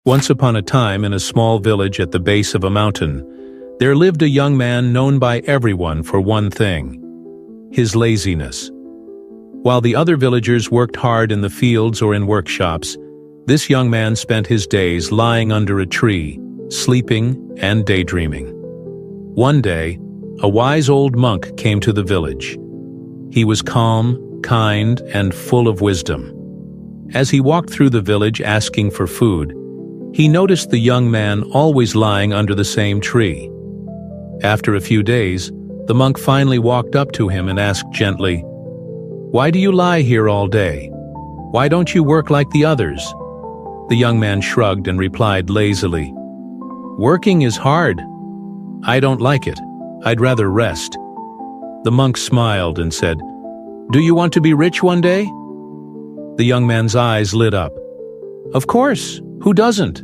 Once upon a time, in a small village at the base of a mountain, there lived a young man known by everyone for one thing: his laziness. While the other villagers worked hard in the fields or in workshops, this young man spent his days lying under a tree, sleeping and daydreaming. One day, a wise old monk came to the village. He was calm, kind, and full of wisdom. As he walked through the village asking for food, he noticed the young man always lying under the same tree. After a few days, the monk finally walked up to him and asked gently, "Why do you lie here all day? Why don't you work like the others?" The young man shrugged and replied lazily, "Working is hard. I don't like it. I'd rather rest." The monk smiled and said, "Do you want to be rich one day?" The young man's eyes lit up. "Of course, who doesn't?"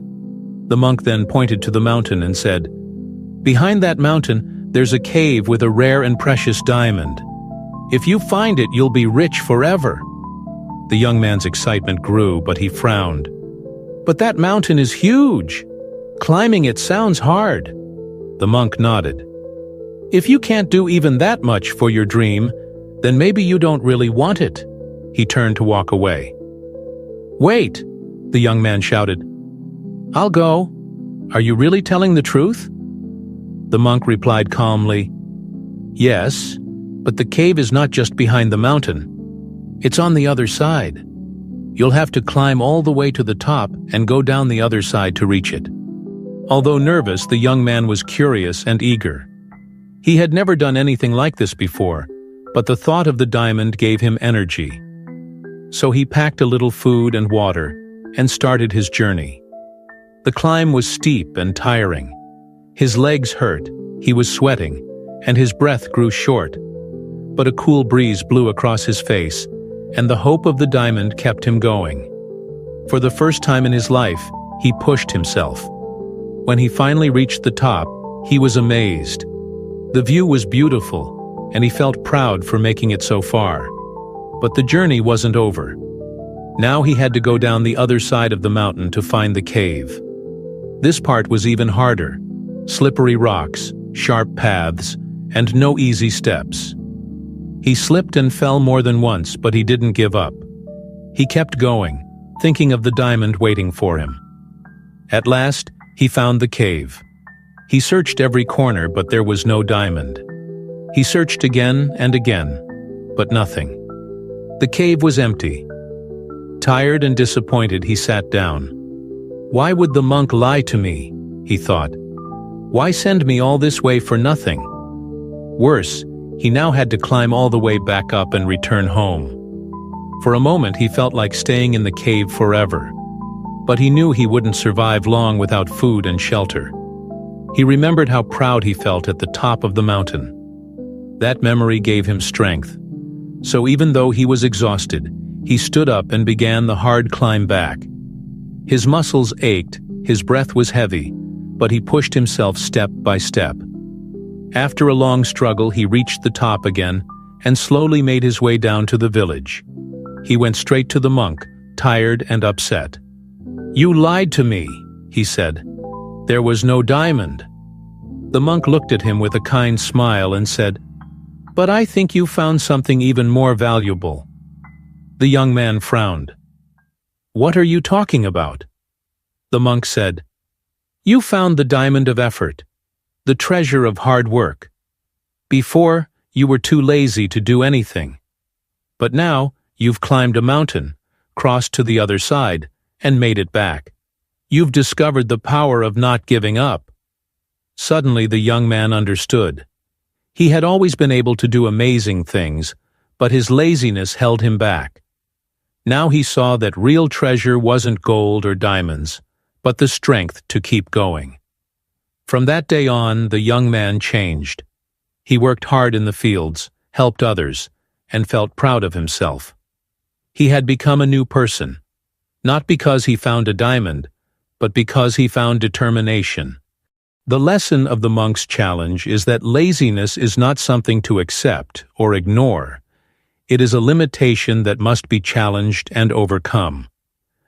The monk then pointed to the mountain and said, "Behind that mountain, there's a cave with a rare and precious diamond. If you find it, you'll be rich forever." The young man's excitement grew, but he frowned. "But that mountain is huge. Climbing it sounds hard." The monk nodded. "If you can't do even that much for your dream, then maybe you don't really want it." He turned to walk away. "Wait!" the young man shouted. "I'll go. Are you really telling the truth?" The monk replied calmly, "Yes, but the cave is not just behind the mountain. It's on the other side. You'll have to climb all the way to the top and go down the other side to reach it." Although nervous, the young man was curious and eager. He had never done anything like this before, but the thought of the diamond gave him energy. So he packed a little food and water and started his journey. The climb was steep and tiring. His legs hurt, he was sweating, and his breath grew short. But a cool breeze blew across his face, and the hope of the diamond kept him going. For the first time in his life, he pushed himself. When he finally reached the top, he was amazed. The view was beautiful, and he felt proud for making it so far. But the journey wasn't over. Now he had to go down the other side of the mountain to find the cave. This part was even harder: slippery rocks, sharp paths, and no easy steps. He slipped and fell more than once, but he didn't give up. He kept going, thinking of the diamond waiting for him. At last, he found the cave. He searched every corner, but there was no diamond. He searched again and again, but nothing. The cave was empty. Tired and disappointed, he sat down. "Why would the monk lie to me?" he thought. "Why send me all this way for nothing?" Worse, he now had to climb all the way back up and return home. For a moment he felt like staying in the cave forever, but he knew he wouldn't survive long without food and shelter. He remembered how proud he felt at the top of the mountain. That memory gave him strength. So even though he was exhausted, he stood up and began the hard climb back. His muscles ached, his breath was heavy, but he pushed himself step by step. After a long struggle, he reached the top again and slowly made his way down to the village. He went straight to the monk, tired and upset. "You lied to me," he said. "There was no diamond." The monk looked at him with a kind smile and said, "But I think you found something even more valuable." The young man frowned. "What are you talking about?" The monk said, "You found the diamond of effort, the treasure of hard work. Before, you were too lazy to do anything. But now, you've climbed a mountain, crossed to the other side, and made it back. You've discovered the power of not giving up." Suddenly the young man understood. He had always been able to do amazing things, but his laziness held him back. Now he saw that real treasure wasn't gold or diamonds, but the strength to keep going. From that day on, the young man changed. He worked hard in the fields, helped others, and felt proud of himself. He had become a new person, not because he found a diamond, but because he found determination. The lesson of the monk's challenge is that laziness is not something to accept or ignore. It is a limitation that must be challenged and overcome.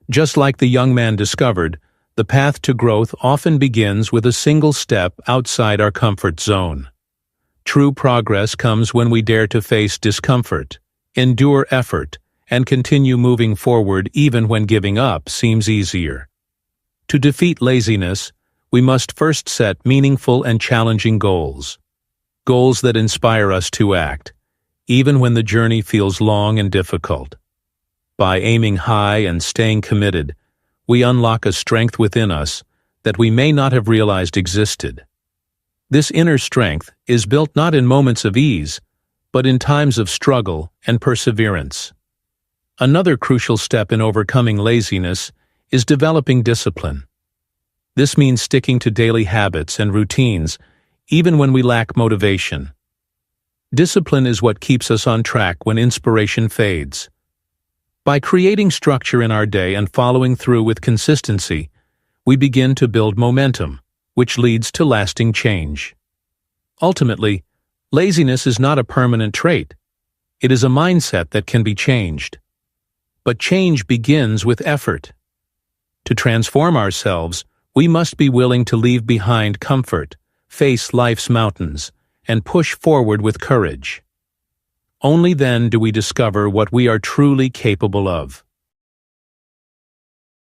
Just like the young man discovered, The path to growth often begins with a single step outside our comfort zone. True progress comes when we dare to face discomfort, endure effort, and continue moving forward even when giving up seems easier. To defeat laziness, we must first set meaningful and challenging goals. Goals that inspire us to act, even when the journey feels long and difficult. By aiming high and staying committed, we unlock a strength within us that we may not have realized existed. This inner strength is built not in moments of ease, but in times of struggle and perseverance. Another crucial step in overcoming laziness is developing discipline. This means sticking to daily habits and routines, even when we lack motivation. Discipline is what keeps us on track when inspiration fades. By creating structure in our day and following through with consistency, we begin to build momentum, which leads to lasting change. Ultimately, laziness is not a permanent trait. It is a mindset that can be changed. But change begins with effort. To transform ourselves, we must be willing to leave behind comfort, face life's mountains, and push forward with courage. Only then do we discover what we are truly capable of.